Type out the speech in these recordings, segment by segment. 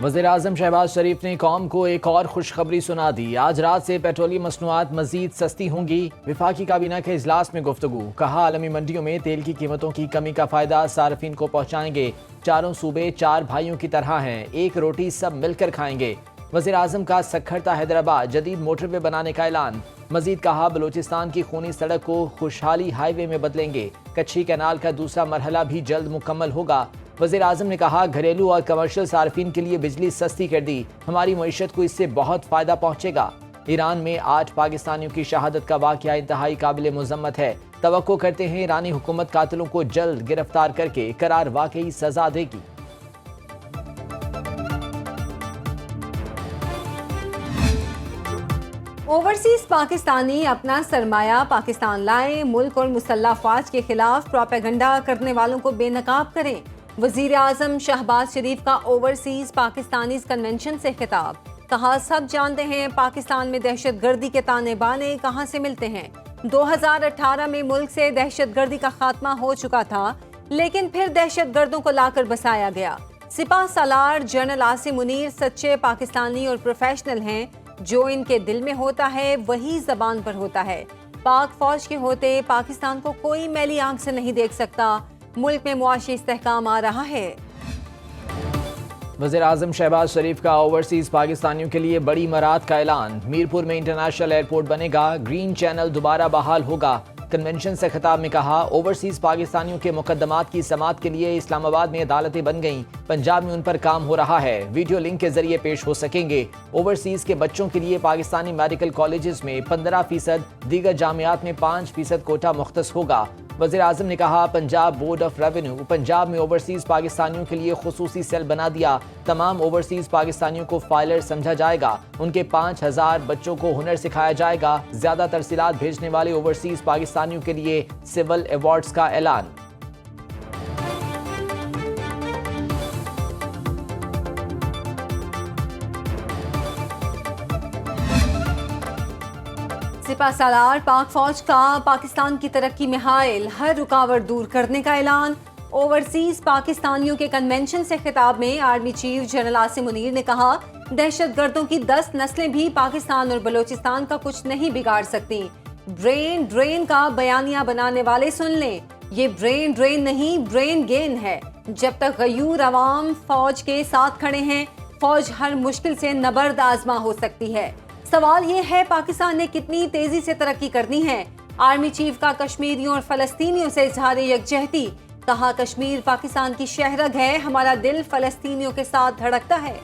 वज़ीर-ए-आज़म शहबाज शरीफ ने कौम को एक और खुशखबरी सुना दी। आज रात से पेट्रोलियम मसनूआत मजीद सस्ती होंगी। विफाकी काबीना के इजलास में गुफ्तगू। कहा आलमी मंडियों में तेल की कीमतों की कमी का फायदा सार्फिन को पहुंचाएंगे। चारों सूबे चार भाइयों की तरह हैं, एक रोटी सब मिलकर खाएंगे। वज़ीर-ए-आज़म का सखरता हैदराबाद जदीद मोटरवे बनाने का ऐलान। मजीद कहा बलूचिस्तान की खूनी सड़क को खुशहाली हाईवे में बदलेंगे। कच्छी कैनाल का दूसरा मरहला भी जल्द मुकम्मल होगा। वज़ीर-ए-आज़म ने कहा घरेलू और कमर्शियल सार्फिन के लिए बिजली सस्ती कर दी, हमारी मईशत को इससे बहुत फायदा पहुंचेगा। ईरान में 8 पाकिस्तानियों की शहादत का वाक़या इंतहाई काबिल मुज़म्मत है। तवक्को करते हैं ईरानी हुकूमत कातिलों को जल्द गिरफ्तार करके करार वाकई सजा देगी। ओवरसीज पाकिस्तानी अपना सरमाया पाकिस्तान लाएं, मुल्क और मुसल्लह अफवाज के खिलाफ प्रोपेगेंडा करने वालों को बेनकाब करें। वजीर आजम शहबाज शरीफ का ओवरसीज पाकिस्तानी कन्वेंशन से खिताब। कहा सब जानते हैं पाकिस्तान में दहशत गर्दी के ताने बाने कहां से मिलते हैं। 2018 में मुल्क से दहशत गर्दी का खात्मा हो चुका था, लेकिन फिर दहशत गर्दों को लाकर बसाया गया। सिपाह सालार जनरल आसिम मुनीर सच्चे पाकिस्तानी और प्रोफेशनल हैं। जो इनके दिल में होता है वही जबान पर होता है। पाक फौज के होते पाकिस्तान को कोई मैली आंख से नहीं देख सकता। मुल्क में मुआशी इस्तेहकाम आ रहा है। वज़ीर-ए-आज़म शहबाज शरीफ का ओवरसीज पाकिस्तानियों के लिए बड़ी मराहत का ऐलान। मीरपुर में इंटरनेशनल एयरपोर्ट बनेगा, ग्रीन चैनल दोबारा बहाल होगा। कन्वेंशन से खिताब में कहा ओवरसीज पाकिस्तानियों के मुकदमात की समाअत के लिए इस्लामाबाद में अदालतें बन गईं, पंजाब में उन पर काम हो रहा है, वीडियो लिंक के जरिए पेश हो सकेंगे। ओवरसीज के बच्चों के लिए पाकिस्तानी मेडिकल कॉलेजेस में 15%, दीगर जामियात में 5% कोटा मुख्तस होगा। वज़ीर-ए-आज़म ने कहा Punjab board of revenue Punjab में ओवरसीज पाकिस्तानियों के लिए खुसूसी सेल बना दिया। तमाम ओवरसीज पाकिस्तानियों को फाइलर समझा जाएगा। उनके 5000 बच्चों को हुनर सिखाया जाएगा। ज्यादा तरसीलात भेजने वाले ओवरसीज पाकिस्तानियों के लिए सिविल अवार्ड्स का ऐलान। सिपा सालार पाक फौज का पाकिस्तान की तरक्की में हायल हर रुकावट दूर करने का ऐलान। ओवरसीज पाकिस्तानियों के कन्वेंशन से खिताब में army chief general Asim Munir ने कहा दहशत गर्दों की 10 नस्लें भी पाकिस्तान और बलोचिस्तान का कुछ नहीं बिगाड़ सकती। ब्रेन ड्रेन का बयानिया बनाने वाले सुन लें, ये ब्रेन ड्रेन नहीं ब्रेन गेन है। जब तक गयूर अवाम फौज के साथ खड़े हैं, फौज हर मुश्किल से नबर्द आजमा हो सकती है। सवाल ये है पाकिस्तान ने कितनी तेजी से तरक्की करनी है। आर्मी चीफ का कश्मीरियों और फलस्तीनियों से इजहार यकजहती। कहा कश्मीर पाकिस्तान की शहरग है, हमारा दिल फलस्तीनियों के साथ धड़कता है।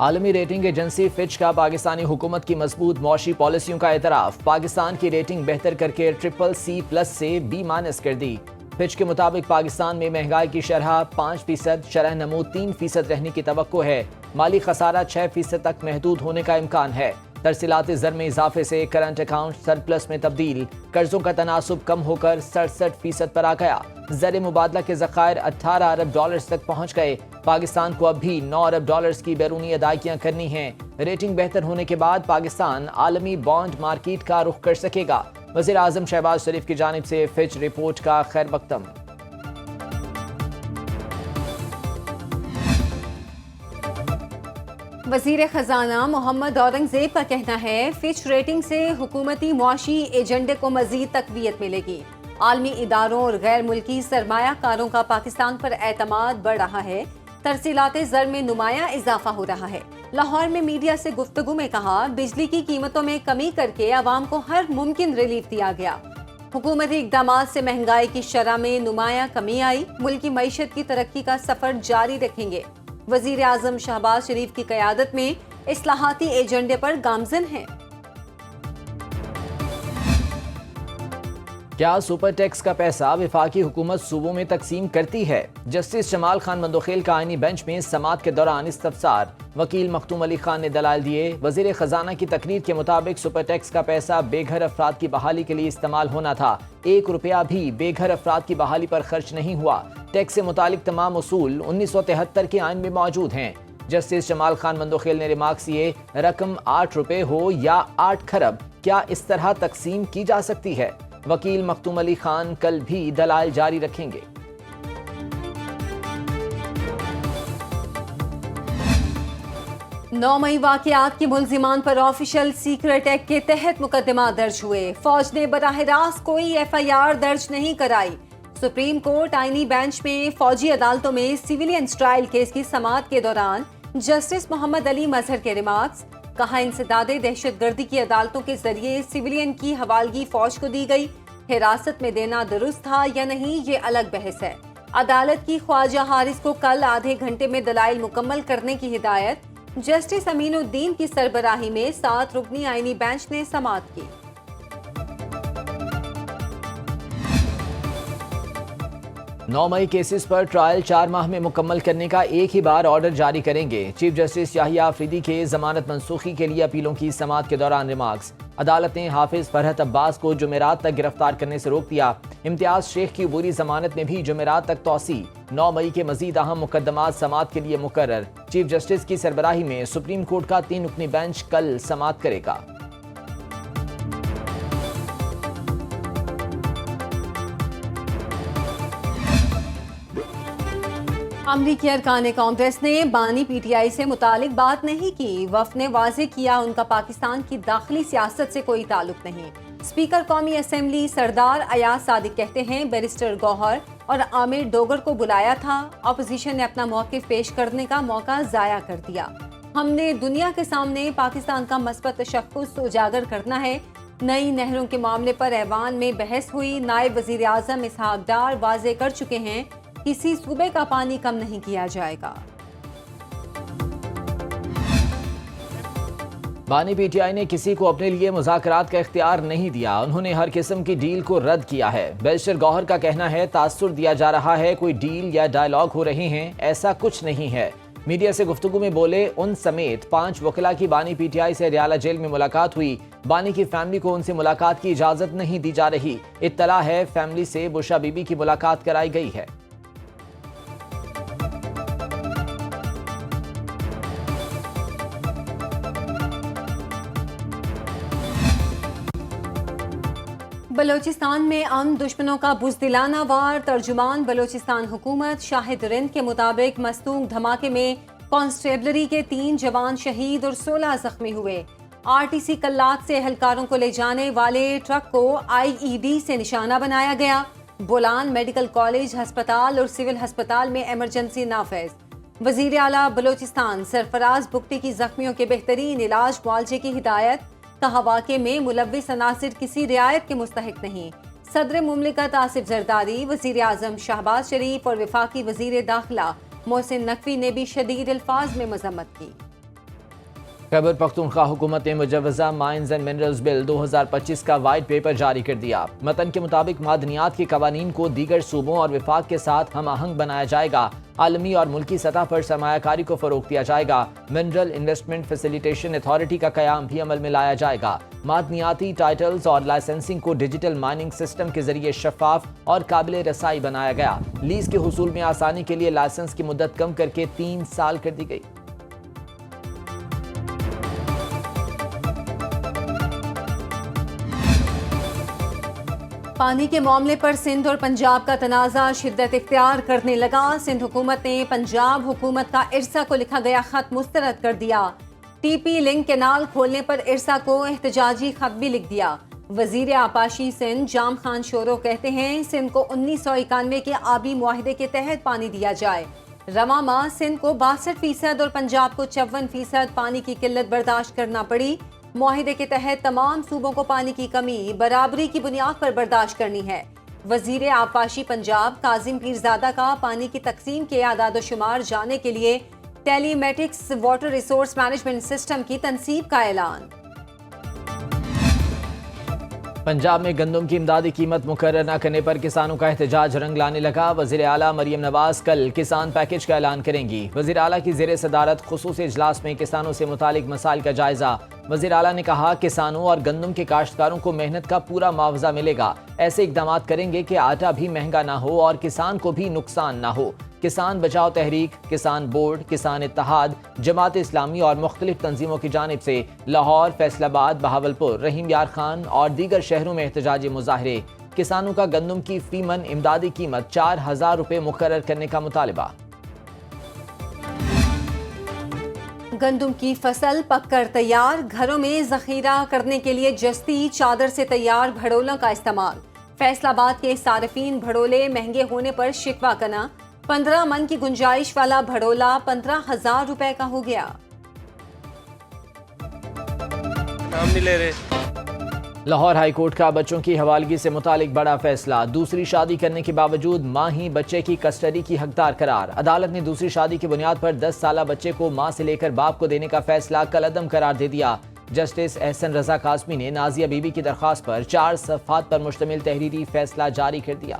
आलमी रेटिंग एजेंसी फिच का पाकिस्तानी हुकूमत की मजबूत मौशी पॉलिसियों का एतराफ। पाकिस्तान की रेटिंग बेहतर करके CCC+ से B- कर दी। फिच के मुताबिक पाकिस्तान में महंगाई की शरह 5%, शरह नमू 3% रहने की तवक्को है। माली खसारा 6% तक महदूद होने का इम्कान है। तरसीलात ज़र में इजाफे से करंट अकाउंट सरप्लस में तब्दील। कर्जों का तनासुब कम होकर 67% पर आ गया। ज़र मुबादला के ज़खायर 18 अरब डॉलर्स तक पहुँच गए। पाकिस्तान को अब भी 9 अरब डॉलर्स की बैरूनी अदायगियाँ करनी हैं। रेटिंग बेहतर होने के बाद पाकिस्तान आलमी बॉन्ड मार्केट का रुख कर सकेगा। वज़ीर-ए-आज़म शहबाज शरीफ की जानिब से फिच रिपोर्ट का खैर मकदम। वजीर खजाना मोहम्मद औरंगजेब का कहना है फिच रेटिंग से हुकूमती मुआशी एजेंडे को मजीद तकवीयत मिलेगी। आलमी इदारों और गैर मुल्की सरमायाकारों का पाकिस्तान पर एतमाद बढ़ रहा है। तरसीलात ज़र में नुमाया इजाफा हो रहा है। लाहौर में मीडिया से गुफ्तगू में कहा बिजली की कीमतों में कमी करके आवाम को हर मुमकिन रिलीफ दिया गया। हुकूमती इक़दामात से महंगाई की शरह में नुमाया कमी आई। मुल्क की मईशत की तरक्की का सफर जारी रखेंगे। वजीर आजम शहबाज शरीफ की क़यादत में इस्लाहाती एजेंडे पर गामजन है। क्या सुपर टैक्स का पैसा वफाकी हुकूमत सूबों में तकसीम करती है? जस्टिस जमाल खान मंदोखेल का आईनी बेंच में समाअत के दौरान इस्तफसार। वकील मखदूम अली खान ने दलाल दिए। वजीर खजाना की तकरीर के मुताबिक सुपर टैक्स का पैसा बेघर अफराद की बहाली के लिए इस्तेमाल होना था। 1 रुपया भी बेघर अफराद की बहाली पर खर्च नहीं हुआ। टैक्स से मुतालिक तमाम उसूल 1973 के आइन में मौजूद हैं। जस्टिस जमाल खान मंदोखेल ने रिमार्क्स किए, रकम 8 रुपए हो या 8 खरब, क्या इस तरह तकसीम की जा सकती है? वकील मखदूम अली खान कल भी दलाल जारी रखेंगे। 9 मई वाकयात के मुल्जिमान पर ऑफिशियल सीक्रेट एक्ट के तहत मुकदमा दर्ज हुए। फौज ने बराह रास्त कोई FIR दर्ज नहीं कराई। सुप्रीम कोर्ट आईनी बेंच में फौजी अदालतों में सिविलियन ट्रायल केस की समाअत के दौरान जस्टिस मोहम्मद अली मजहर के रिमार्क्स। कहा, इंसदादे दहशतगर्दी की अदालतों के जरिए सिविलियन की हवालगी फौज को दी गई। हिरासत में देना दुरुस्त था या नहीं, ये अलग बहस है। अदालत की ख्वाजा हारिस को कल आधे घंटे में दलाइल मुकम्मल करने की हिदायत। जस्टिस अमीनुद्दीन की सरबराही में 7 रुकनी आईनी बेंच ने समाअत की। नौ मई केसेस पर ट्रायल 4 माह में मुकम्मल करने का एक ही बार ऑर्डर जारी करेंगे। चीफ जस्टिस याहिया अफरीदी के जमानत मनसूखी के लिए अपीलों की समाअत के दौरान रिमार्क्स। अदालत ने हाफिज फरहत अब्बास को जुमेरात तक गिरफ्तार करने से रोक दिया। इम्तियाज शेख की अबूरी जमानत में भी जुमेरात तक तौसी। 9 मई के मजीद अहम मुकदमात समाअत के लिए मुकर्रर। चीफ जस्टिस की सरबराही में सुप्रीम कोर्ट का 3 रुकनी बेंच कल समाअत करेगा। अमरीकी अरकान कांग्रेस ने बानी PTI से मुतालिक बात नहीं की। वफ़द ने वाज़ेह किया, उनका पाकिस्तान की दाखिली सियासत से कोई ताल्लुक नहीं। स्पीकर कौमी असेंबली सरदार अयाज सादिक कहते हैं, बैरिस्टर गौहर और आमिर डोगर को बुलाया था। अपोजिशन ने अपना मौक़िफ़ पेश करने का मौका ज़ाया कर दिया। हमने दुनिया के सामने पाकिस्तान का मस्बत तशख़्ख़ुस उजागर करना है। नई नहरों के मामले पर ऐवान में बहस हुई। नायब वज़ीर आज़म इसहाक डार वाज़ेह कर चुके हैं, किसी सूबे का पानी कम नहीं किया जाएगा। बानी PTI ने किसी को अपने लिए मुज़ाकरात का इख्तियार नहीं दिया। उन्होंने हर किस्म की डील को रद्द किया है। बैरिस्टर गौहर का कहना है, तासुर दिया जा रहा है, कोई डील या डायलॉग हो रहे हैं, ऐसा कुछ नहीं है। मीडिया से गुफ्तगू में बोले, उन समेत 5 वकला की बानी PTI से रियाला जेल में मुलाकात हुई। बानी की फैमिली को उनसे मुलाकात की इजाजत नहीं दी जा रही। इत्तला है, फैमिली से बुशा बीबी की मुलाकात कराई गई है। बलोचिस्तान में अमन दुश्मनों का बुज़दिलाना वार। तर्जुमान बलोचिस्तान हुकूमत शाहिद रिंद के मुताबिक मस्तूक धमाके में कांस्टेबलरी के 3 जवान शहीद और 16 जख्मी हुए। RTC कल्लात से एहलकारों को ले जाने वाले ट्रक को IED से निशाना बनाया गया। बोलान मेडिकल कॉलेज अस्पताल और सिविल अस्पताल में इमरजेंसी नाफिज। वजीर आला बलोचिस्तान सरफराज बुगटी की जख्मियों के बेहतरीन इलाज मुआवजे की हिदायत। कहा, वाक़े में मुलव्विस अनासिर किसी रियायत के मुस्तहिक नहीं। सदर मुमलिकत आसिफ जरदारी, वज़ीर आज़म शहबाज शरीफ और वफाकी वज़ीर दाखिला मोहसिन नकवी ने भी शदीद अल्फाज में मजम्मत की। खैबर पख्तूनख्वा हुकूमत ने मुजव्वज़ा माइंस एंड मिनरल्स बिल 2025 का वाइट पेपर जारी कर दिया। मतन के मुताबिक मादनियात के कवानीन को दीगर सूबों और विफाक के साथ हम आहंग बनाया जाएगा। आलमी और मुल्की सतह पर सरमायाकारी को फरोग दिया जाएगा। मिनरल इन्वेस्टमेंट फैसिलिटेशन अथॉरिटी का कयाम भी अमल में लाया जाएगा। मादनियाती टाइटल्स और लाइसेंसिंग को डिजिटल माइनिंग सिस्टम के जरिए शफाफ और काबिल रसाई बनाया गया। लीज के हुसूल में आसानी के लिए लाइसेंस की मुद्दत कम करके 3 साल कर दी गई। पानी के मामले पर सिंध और पंजाब का तनाज़ा शिद्दत इख्तियार करने लगा। सिंध हुकूमत ने पंजाब हुकूमत का इरसा को लिखा गया खत मुस्तरद कर दिया। TP लिंक कैनाल खोलने पर इरसा को एहतजाजी खत भी लिख दिया। वजीर आपाशी सिंध जाम खान शोरो कहते हैं, सिंध को 1991 के आबी मुआहिदे के तहत पानी दिया जाए। रवा माह सिंध को 62% और पंजाब को 54% पानी की किल्लत बर्दाश्त करना पड़ी। मुआहिदे के तहत तमाम सूबों को पानी की कमी बराबरी की बुनियाद पर बर्दाश्त करनी है। वजीर आपाशी पंजाब काजिम पीरजादा का पानी की तकसीम के आदाद शुमार जाने के लिए telematics water resource management system की तनसीब का ऐलान। पंजाब में गंदम की इमदादी कीमत मुकर्रर न करने पर किसानों का एहतजाज रंग लाने लगा। वज़ीर आला मरियम नवाज कल किसान पैकेज का ऐलान करेंगी। वज़ीर आला की ज़ेरे सदारत खुसूसी इजलास में किसानों से मुतालिक मसाइल का जायजा। वज़ीर आला ने कहा, किसानों और गंदम के काश्तकारों को मेहनत का पूरा मुआवजा मिलेगा। ऐसे इकदाम करेंगे कि आटा भी महंगा ना हो और किसान को भी नुकसान ना हो। किसान बचाओ तहरीक, किसान बोर्ड, किसान इत्तेहाद, जमात इस्लामी और मुख्तलिफ तंजीमों की जानिब से लाहौर, फैसलाबाद, बहावलपुर, रहीम यार खान और दीगर शहरों में एहतजाजी मुजाहरे। किसानों का गंदम की फीमन इमदादी कीमत 4000 रुपये मुकर्रर करने का मुतालबा। گندم کی فصل پک کر تیار، گھروں میں ذخیرہ کرنے کے لیے جستی چادر سے تیار بھڑولوں کا استعمال۔ فیصل آباد کے صارفین بھڑولے مہنگے ہونے پر شکوہ کرنا، 15 من کی گنجائش والا بھڑولا 15,000 روپے کا ہو گیا۔ نام نہیں لے رہے۔ لاہور ہائی کورٹ کا بچوں کی حوالگی سے متعلق بڑا فیصلہ، دوسری شادی کرنے کے باوجود ماں ہی بچے کی کسٹڈی کی حقدار قرار۔ عدالت نے دوسری شادی کی بنیاد پر 10 سالہ بچے کو ماں سے لے کر باپ کو دینے کا فیصلہ کالعدم قرار دے دیا۔ جسٹس احسن رضا قاسمی نے نازیہ بی بی کی درخواست پر 4 صفحات پر مشتمل تحریری فیصلہ جاری کر دیا۔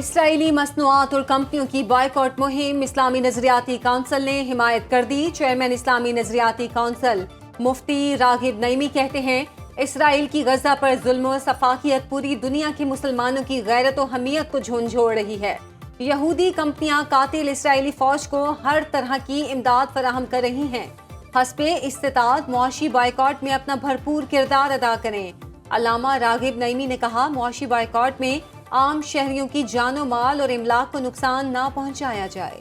اسرائیلی مصنوعات اور کمپنیوں کی بائیکاٹ مہم، اسلامی نظریاتی کونسل نے حمایت کر دی۔ چیئرمین اسلامی نظریاتی کونسل مفتی راغب نعیمی کہتے ہیں، اسرائیل کی غزہ پر ظلم و سفاکیت پوری دنیا کے مسلمانوں کی غیرت و حمیت کو جھنجھوڑ رہی ہے۔ یہودی کمپنیاں قاتل اسرائیلی فوج کو ہر طرح کی امداد فراہم کر رہی ہیں، حسب استطاعت معاشی بائیکاٹ میں اپنا بھرپور کردار ادا کریں۔ علامہ راغب نعیمی نے کہا، معاشی بائیکاٹ میں عام شہریوں کی جان و مال اور املاک کو نقصان نہ پہنچایا جائے۔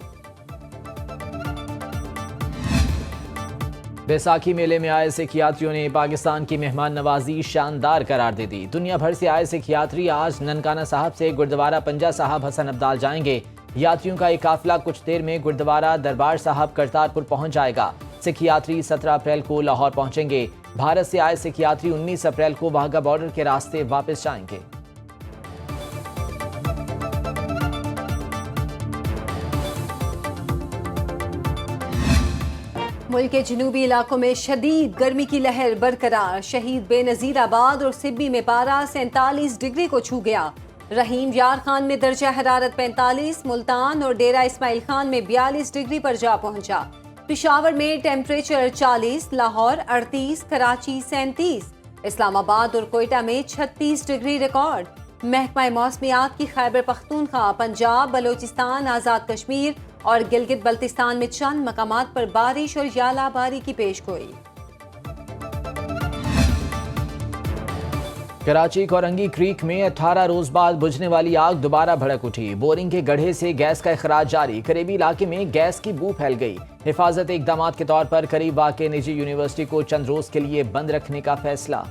بیساکھی میلے میں آئے سکھ یاتریوں نے پاکستان کی مہمان نوازی شاندار قرار دے دی۔ دنیا بھر سے آئے سکھ یاتری آج ننکانہ صاحب سے گردوارہ پنجہ صاحب حسن ابدال جائیں گے۔ یاتریوں کا ایک قافلہ کچھ دیر میں گردوارہ دربار صاحب کرتارپور پہنچ جائے گا۔ سکھ یاتری 17 اپریل کو لاہور پہنچیں گے۔ بھارت سے آئے سکھ یاتری 19 اپریل کو واہگہ بارڈر کے راستے واپس جائیں گے۔ ملک کے جنوبی علاقوں میں شدید گرمی کی لہر برقرار، شہید بے نظیر آباد اور سبی میں پارہ 47 ڈگری کو چھو گیا۔ رحیم یار خان میں درجہ حرارت 45، ملتان اور ڈیرہ اسماعیل خان میں 42 ڈگری پر جا پہنچا۔ پشاور میں ٹیمپریچر 40، لاہور 38، کراچی 37، اسلام آباد اور کوئٹہ میں 36 ڈگری ریکارڈ۔ محکمہ موسمیات کی خیبر پختونخوا، پنجاب، بلوچستان، آزاد کشمیر اور گلگت بلتستان میں چند مقامات پر بارش اور ژالہ باری کی پیش گوئی۔ کراچی کورنگی کریک میں 18 روز بعد بجھنے والی آگ دوبارہ بھڑک اٹھی۔ بورنگ کے گڑھے سے گیس کا اخراج جاری، قریبی علاقے میں گیس کی بو پھیل گئی۔ حفاظت اقدامات کے طور پر قریب واقع نجی یونیورسٹی کو چند روز کے لیے بند رکھنے کا فیصلہ۔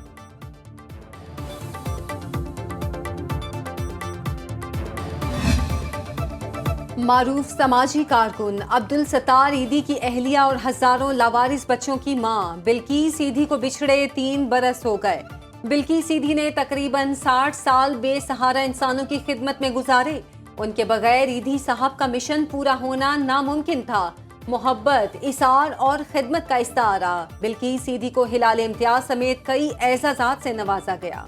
معروف سماجی کارکن عبدالستار ایدھی کی اہلیہ اور ہزاروں لاوارث بچوں کی ماں بلقیس ایدھی کو بچھڑے 3 برس ہو گئے۔ بلقیس ایدھی نے تقریباً 60 سال بے سہارا انسانوں کی خدمت میں گزارے۔ ان کے بغیر ایدھی صاحب کا مشن پورا ہونا ناممکن تھا۔ محبت، اثار اور خدمت کا استعارہ، بلقیس ایدھی کو ہلال امتیاز سمیت کئی اعزازات سے نوازا گیا۔